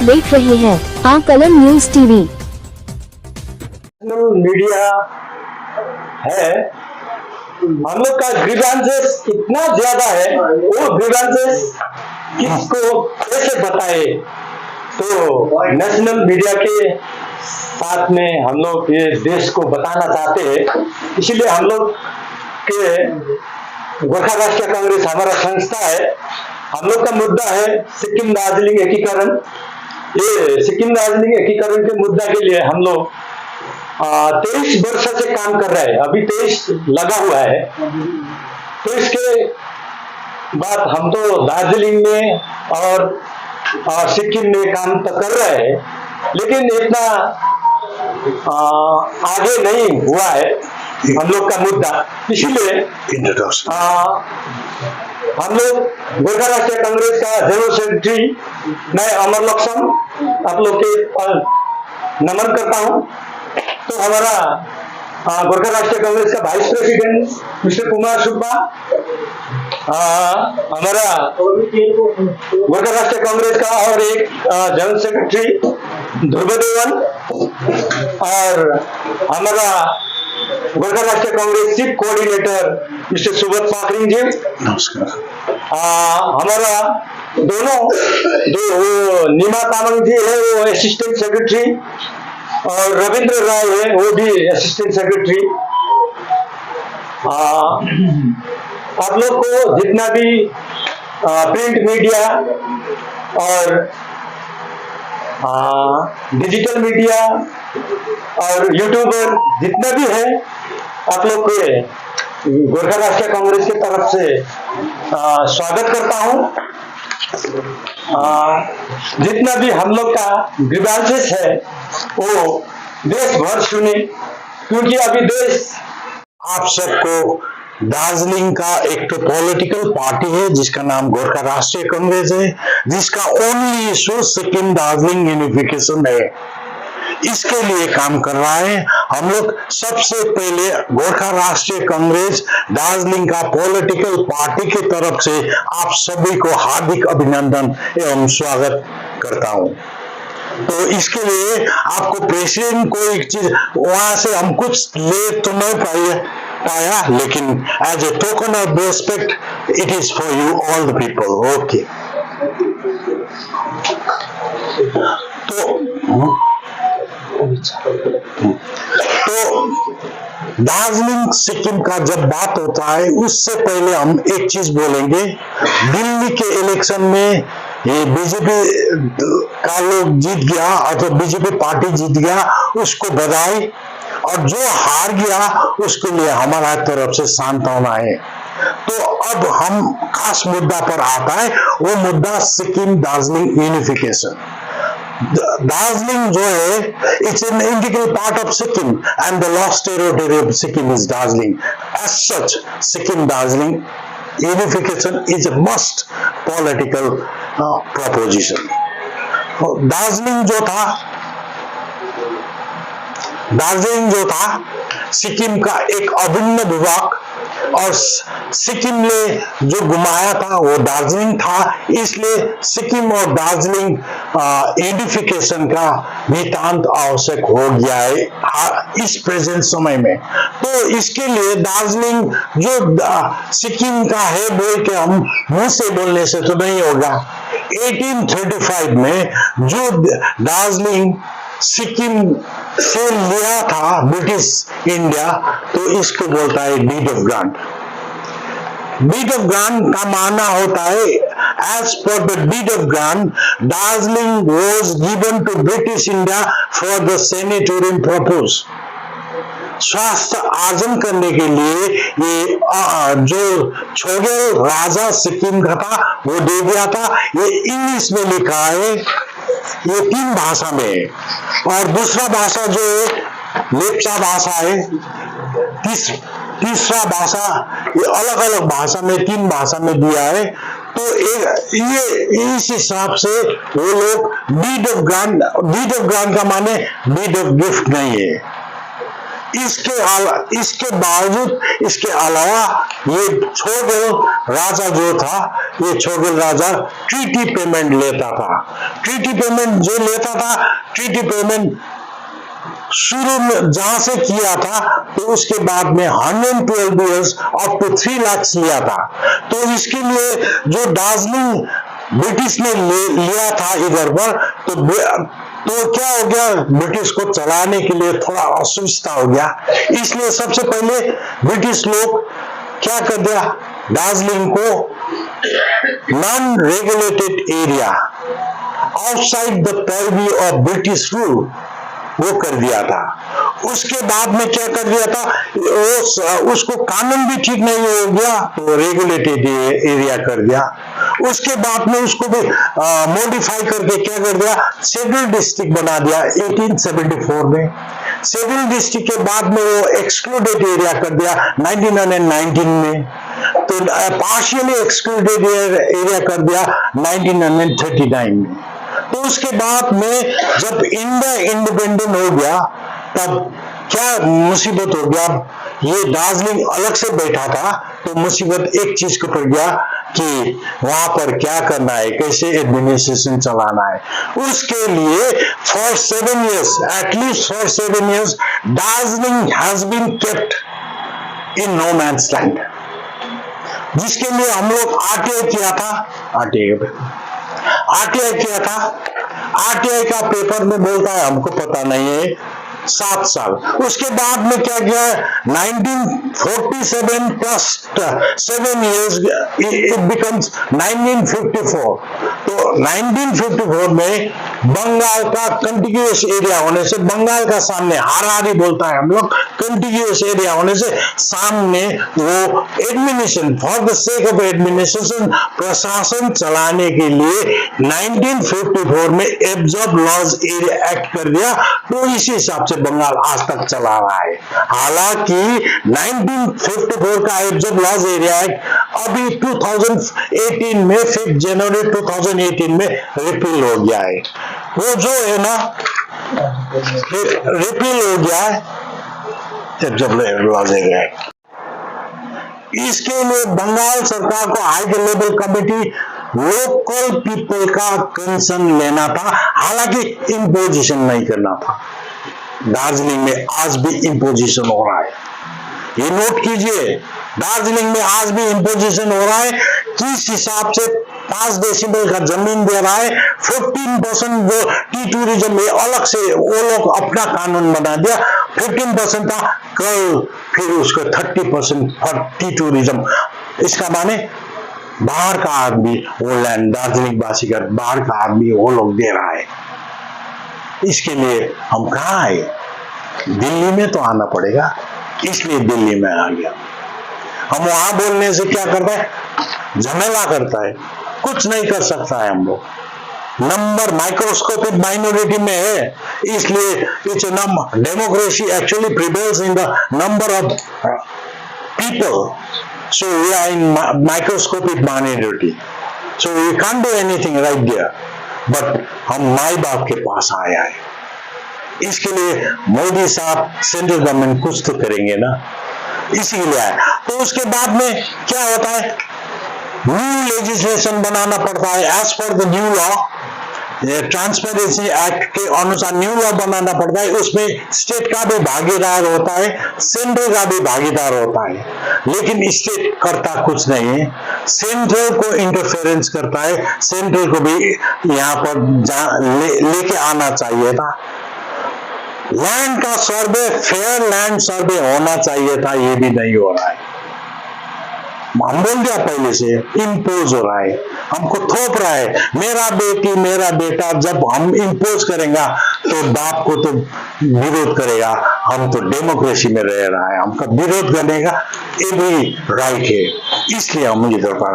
देख रहे हैं आकलन न्यूज टीवी। मीडिया है, हम लोग का ग्रीवेंसेस इतना ज्यादा है, वो ग्रीवेंसेस किसको कैसे बताए। तो नेशनल मीडिया के साथ में हम लोग ये देश को बताना चाहते हैं, इसलिए हम लोग के गोरखा राष्ट्रीय कांग्रेस हमारा संस्था है। हम लोग का मुद्दा है सिक्किम दार्जिलिंग एकीकरण। ये सिक्किम दार्जिलिंग एकीकरण के मुद्दा के लिए हम लोग 23 वर्ष से काम कर रहे हैं। अभी 23 लगा हुआ है। तो इसके बाद हम तो दार्जिलिंग में और सिक्किम में काम तो कर रहे हैं, लेकिन इतना आगे नहीं हुआ है हम लोग का मुद्दा। इसलिए हम लोग गोरखा राष्ट्रीय कांग्रेस का जनरल सेक्रेटरी मैं अमर लक्ष्मण आप लोग के नमन करता हूं। तो हमारा गोरखा राष्ट्रीय कांग्रेस का vice president mister Kumar Subba, हमारा गोरखा राष्ट्रीय कांग्रेस का और एक जनरल सेक्रेटरी ध्रुवदेवन, और हमारा गोरखा राष्ट्रीय Congress chief coordinator mister Subrata Pakhrin ji, नमस्कार। हमारा दो नीमा तामांग जी है, वो असिस्टेंट सेक्रेटरी, और रविंद्र राय है, वो भी असिस्टेंट सेक्रेटरी। आप लोग को जितना भी प्रिंट मीडिया और डिजिटल मीडिया और यूट्यूबर जितना भी है, आप लोग के गोरखा राष्ट्रीय कांग्रेस की तरफ से स्वागत करता हूं। जितना भी हम लोग का ग्रीवेंसेस है वो देश भर सुने, क्योंकि अभी देश आप सबको दार्जिलिंग का एक तो पॉलिटिकल पार्टी है जिसका नाम गोरखा राष्ट्रीय कांग्रेस है, जिसका only issue Sikkim Darjeeling unification है। इसके लिए काम कर रहा है। हम लोग सबसे पहले गोरखा राष्ट्रीय कांग्रेस दार्जिलिंग का पॉलिटिकल पार्टी की तरफ से आप सभी को हार्दिक अभिनंदन एवं स्वागत करता हूं। तो इसके लिए आपको प्रेसिडेंट को एक चीज वहां से हम कुछ ले तो नहीं पाया, लेकिन as a token of respect it is for you all the people. Okay, तो दार्जिलिंग सिक्किम का जब बात होता है, उससे पहले हम एक चीज बोलेंगे। दिल्ली के इलेक्शन में ये बीजेपी का लोग जीत गया, अथवा बीजेपी पार्टी जीत गया, उसको बधाई। और जो हार गया उसके लिए हमारा तरफ से सांत्वना है। तो अब हम खास मुद्दा पर आता है, वो मुद्दा सिक्किम दार्जिलिंग यूनिफिकेशन। दार्जिलिंग जो है, it's an integral part of Sikkim and the lost territory of Sikkim is Darjeeling. As such Sikkim Darjeeling unification is a must political proposition. Darjeeling जो था सिक्किम का एक अभिन्न विभाग, और सिक्किम ने जो घुमाया था वो दार्जिलिंग था। इसलिए सिक्किम और दार्जिलिंग यूनिफिकेशन का नितांत आवश्यक हो गया है इस प्रेजेंट समय में। तो इसके लिए दार्जिलिंग जो सिक्किम का है बोल के हम मुंह से बोलने से तो नहीं होगा। 1835 में जो दार्जिलिंग सिक्किम से लिया था ब्रिटिश इंडिया, तो इसको बोलता है deed of grant. Deed of grant का माना होता है, as per the deed of grant Darjeeling was given to British India for the sanatorium purpose. स्वास्थ्य आर्जन करने के लिए ये जो छोगेल राजा सिक्किम का था वो दे दिया था। ये इंग्लिश में लिखा है, ये 3 भाषा में है, और दूसरा भाषा जो है लेप्चा भाषा है, तीसरा भाषा ये अलग अलग भाषा में 3 भाषा में दिया है। तो ये इस हिसाब से वो लोग डीड ऑफ ग्रांट का माने डीड ऑफ गिफ्ट नहीं है। इसके बावजूद, इसके अलावा ये छोगल राजा जो था, ये छोगल राजा ट्रीटी पेमेंट लेता था। ट्रीटी पेमेंट जो लेता था, ट्रीटी पेमेंट शुरू में जहां से किया था, तो उसके बाद में 112 years अप टू 3 लाख लिया था। तो इसके लिए जो दार्जिलिंग ब्रिटिश ने लिया था इधर पर, तो क्या हो गया, ब्रिटिश को चलाने के लिए थोड़ा असुविधा हो गया। इसलिए सबसे पहले ब्रिटिश लोग क्या कर दिया, दार्जिलिंग को non regulated area outside the purview of British rule वो कर दिया था। उसके बाद में क्या कर दिया था, उसको कानून भी ठीक नहीं हो गया, तो रेगुलेटेड एरिया कर दिया। उसके बाद में उसको भी मॉडिफाई करके क्या कर दिया, शेड्यूल डिस्ट्रिक्ट बना दिया 1874 में। शेड्यूल डिस्ट्रिक्ट के बाद में वो एक्सक्लूडेड एरिया कर दिया 1919 में। तो पार्शियली एक्सक्लूडेड एरिया कर दिया 1939 में। तो उसके बाद में जब इंडिया इंडिपेंडेंट हो गया, तब क्या मुसीबत हो गया, ये दार्जिलिंग अलग से बैठा था, तो मुसीबत एक चीज को पड़ गया कि वहां पर क्या करना है, कैसे एडमिनिस्ट्रेशन चलाना है। उसके लिए for 7 years, at least for 7 years, Darjeeling has been kept in no man's land, जिसके लिए हम लोग आरटीआई किया था। आरटीआई किया था। आरटीआई का पेपर में बोलता है, हमको पता नहीं है, 7 साल। उसके बाद में क्या किया, 1947 प्लस 7 years इट बिकम्स 1954। तो 1954 में बंगाल का कंटिन्यूअस एरिया होने से, बंगाल का सामने हारारी बोलता है हम लोग, कंटिन्यूअस एरिया होने से सामने वो administration, for the sake of administration, प्रशासन चलाने के लिए 1954 में एब्जॉर्ब लॉज एरिया एक्ट कर दिया। तो इसी हिसाब से बंगाल आज तक चला रहा है। हालांकि 1954 का एब्जॉर्ब लॉज एरिया एक्ट अभी 2018 में 5 जनवरी 2018 में रिपील हो गया है। वो जो है ना, रिपील हो गया है एब्जॉर्ब लॉज एरिया एक्ट। इसके लिए बंगाल सरकार को high level committee local people का कंसर्न लेना था, हालांकि इम्पोजिशन नहीं करना था। दार्जिलिंग में आज भी इम्पोजिशन हो रहा है, ये नोट कीजिए, दार्जिलिंग में आज भी इम्पोजिशन हो रहा है। किस हिसाब से 5 डेसिबल का जमीन दे रहा है, 15% वो टी टूरिज्म में अलग से वो लोग अपना कानून बना दिया, 15% था, कल फिर उसको 30% फॉर टी टूरिज्म। इसका माने बाहर का आदमी वो लैंड, दार्जिलिंग वासी का बाहर का आदमी वो लोग दे रहा है। इसके लिए हम कहाँ आए, दिल्ली में तो आना पड़ेगा, इसलिए दिल्ली में आ गया। हम वहां बोलने से क्या करता है, झमेला करता है, कुछ नहीं कर सकता है। हम लोग नंबर माइक्रोस्कोपिक माइनॉरिटी में है, इसलिए it's democracy actually prevails in the number of people, so we are in microscopic minority, so we can't do anything right there, but हम माई बाप के पास आया है। इसके लिए मोदी साहब, सेंट्रल गवर्नमेंट कुछ तो करेंगे ना, इसीलिए आया। तो उसके बाद में क्या होता है, न्यू लेजिस्लेशन बनाना पड़ता है as per the new law, transparency act के अनुसार न्यू लॉ बनाना पड़ता है। उसमें स्टेट का भी भागीदार होता है, सेंट्रल का भी भागीदार होता है, लेकिन स्टेट करता कुछ नहीं है, सेंट्रल को इंटरफेरेंस करता है। सेंट्रल को भी यहाँ पर लेके आना चाहिए था। लैंड का सर्वे, फेयर लैंड सर्वे होना चाहिए था, ये भी नहीं हो रहा है। हम बोल दिया पहले से, इम्पोज हो रहा है, हमको थोप रहा है, मेरा बेटी मेरा बेटा। जब हम इम्पोज करेंगे तो बाप को तो विरोध करेगा, हम तो डेमोक्रेसी में रह रहा है, हमका विरोध करने का ये भी राइट है, इसलिए हम इधर पर।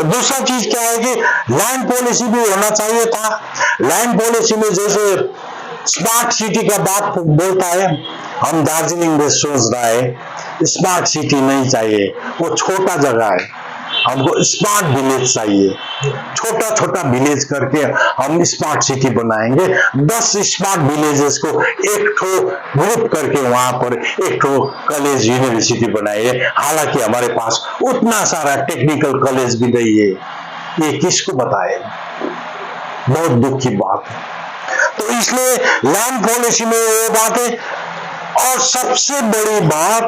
दूसरा चीज क्या है कि लैंड पॉलिसी भी होना चाहिए था। लैंड पॉलिसी में जैसे स्मार्ट सिटी का बात बोलता है, हम दार्जिलिंग में सोच रहा है स्मार्ट सिटी नहीं चाहिए, वो छोटा जगह है। हमको स्मार्ट विलेज चाहिए। छोटा छोटा विलेज करके हम स्मार्ट सिटी बनाएंगे। 10 स्मार्ट विलेजेस को एक ठो ग्रुप करके वहां पर एक ठो कॉलेज यूनिवर्सिटी बनाएंगे। हालांकि हमारे पास उतना सारा टेक्निकल कॉलेज भी नहीं है, ये किसको बताए? बहुत दुख की बात है। तो इसलिए लैंड पॉलिसी में वो बात है। और सबसे बड़ी बात,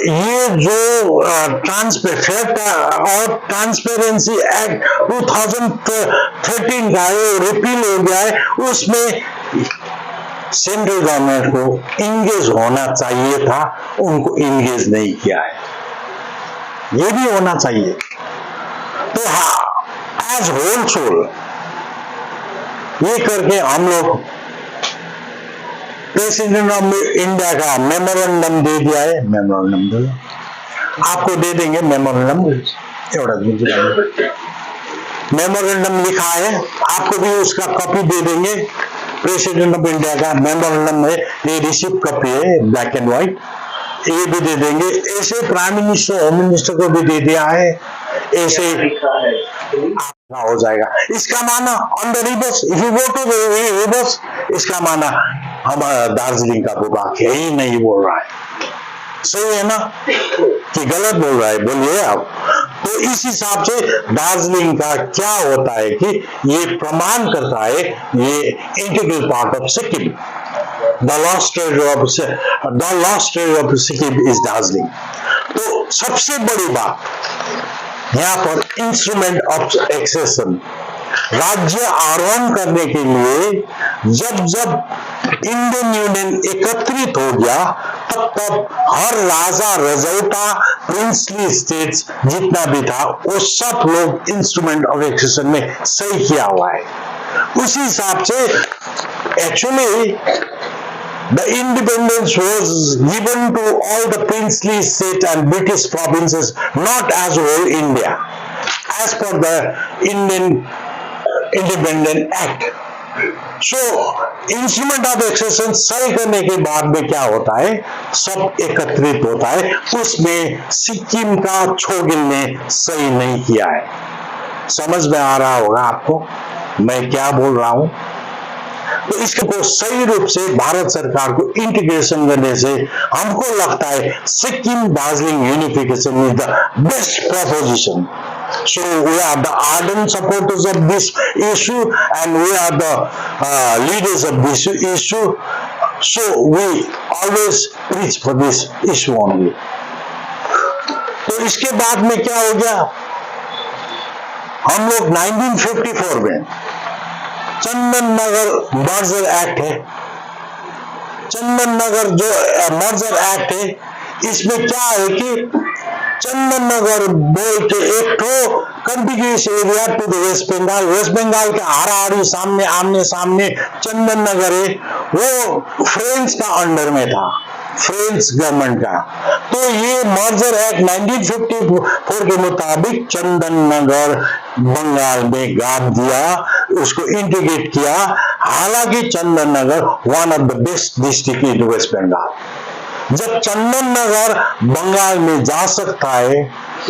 ये जो ट्रांसपेरेंसी एक्ट 2013 का रिपील हो गया है, उसमें सेंट्रल गवर्नमेंट को इंगेज होना चाहिए था, उनको इंगेज नहीं किया है। ये भी होना चाहिए। तो हाँ, एज होल सोल ये करके हम लोग प्रेसिडेंट ऑफ इंडिया का मेमोरेंडम दे दिया है। मेमोरेंडम दे आपको दे देंगे। मेमोरेंडम मेमोरेंडम लिखा है, आपको भी उसका कॉपी दे देंगे। प्रेसिडेंट ऑफ इंडिया का मेमोरेंडम है, ये रिसिप्ट कॉपी है, ब्लैक एंड व्हाइट, ये भी दे देंगे। ऐसे प्राइम मिनिस्टर, होम मिनिस्टर को भी दे दिया है। ऐसे हो जाएगा। इसका माना on the reverse, if you go to the reverse, इसका माना हमारा दार्जिलिंग का भूभाग है ही नहीं बोल रहा है। सही है ना कि गलत बोल रहा है? बोलिए आप। तो इस हिसाब से दार्जिलिंग का क्या होता है कि ये प्रमाण करता है ये integral part of Sikkim. The lost territory of Sikkim is Darjeeling. तो सबसे बड़ी बात यहाँ पर इंस्ट्रूमेंट ऑफ एक्सेशन, राज्य आरोहण करने के लिए जब जब इंडियन यूनियन एकत्रित हो गया, तब हर राजा, रजौटा, प्रिंसली स्टेट्स जितना भी था, वो सब लोग इंस्ट्रूमेंट ऑफ एक्सेशन में सही किया हुआ है। उसी हिसाब से actually the independence was given to all the princely states and British provinces, not as whole India, as per the Indian Independent Act. So, instrument of accession सही करने के बाद में क्या होता है, सब एकत्रित होता है। उसमें सिक्किम का छोगिल ने सही नहीं किया है। समझ में आ रहा होगा आपको मैं क्या बोल रहा हूं? तो इसको सही रूप से भारत सरकार को इंटीग्रेशन करने से हमको लगता है Sikkim Darjeeling unification is the best preposition. So we are the ardent supporters of this issue and we are the leaders of this issue. So we always preach for this issue only. तो इसके बाद में क्या हो गया, हम लोग 1954 में चंदन नगर मर्जर एक्ट है। चंदन नगर जो मर्जर एक्ट है, इसमें क्या है कि चंदन नगर बोल के एक ठो continuous area to the West Bengal, West Bengal के हाराहारी सामने आमने सामने चंदन नगर है, वो फ्रेंच का अंडर में था, फ्रेंच गवर्नमेंट का। तो ये मर्जर एक्ट 1954 के मुताबिक चंदन नगर बंगाल में गाड़ दिया, उसको इंटीग्रेट किया। हालांकि Chandannagar one of the best district in West Bengal. जब चंदन नगर बंगाल में जा सकता है,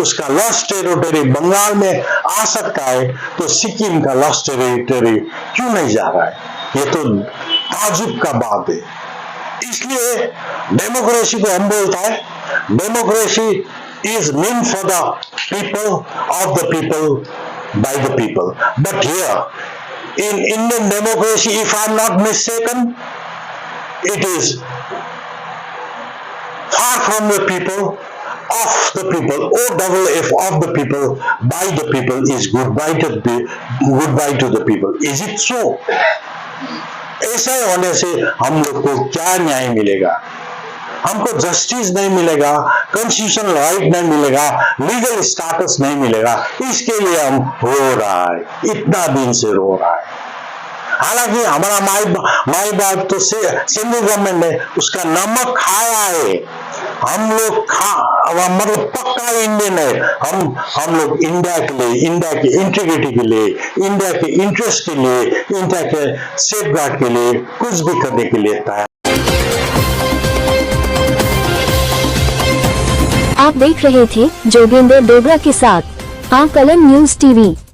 उसका लॉस्ट टेरिटरी बंगाल में आ सकता है, तो सिक्किम का लॉस्ट टेरिटरी क्यों नहीं जा रहा है? ये तो ताजुब का बात है। इसलिए डेमोक्रेसी को हम बोलता है, democracy is mean for the people, of the people, by the people. But here in Indian democracy, if I am not mistaken, it is far from the people, of the people, OFF, of the people, by the people is goodbye to the people. Is it so? ऐसा होने से हम लोग को क्या न्याय मिलेगा? हमको जस्टिस नहीं मिलेगा, कॉन्स्टिट्यूशनल राइट नहीं मिलेगा, लीगल स्टेटस नहीं मिलेगा। इसके लिए हम रो रहा है, इतना दिन से रो रहा है। हालांकि हमारा माई बाप तो सेंट्रल गवर्नमेंट ने उसका नमक खाया है। हम लोग मतलब पक्का इंडियन है। हम लोग इंडिया के लिए, इंडिया की इंटीग्रिटी के लिए, इंडिया के इंटरेस्ट के लिए, इंडिया के सेफगार्ड के लिए कुछ भी करने के लिए तैयार। आप देख रहे थे जोगेंद्र डोगरा के साथ आकलन न्यूज टीवी।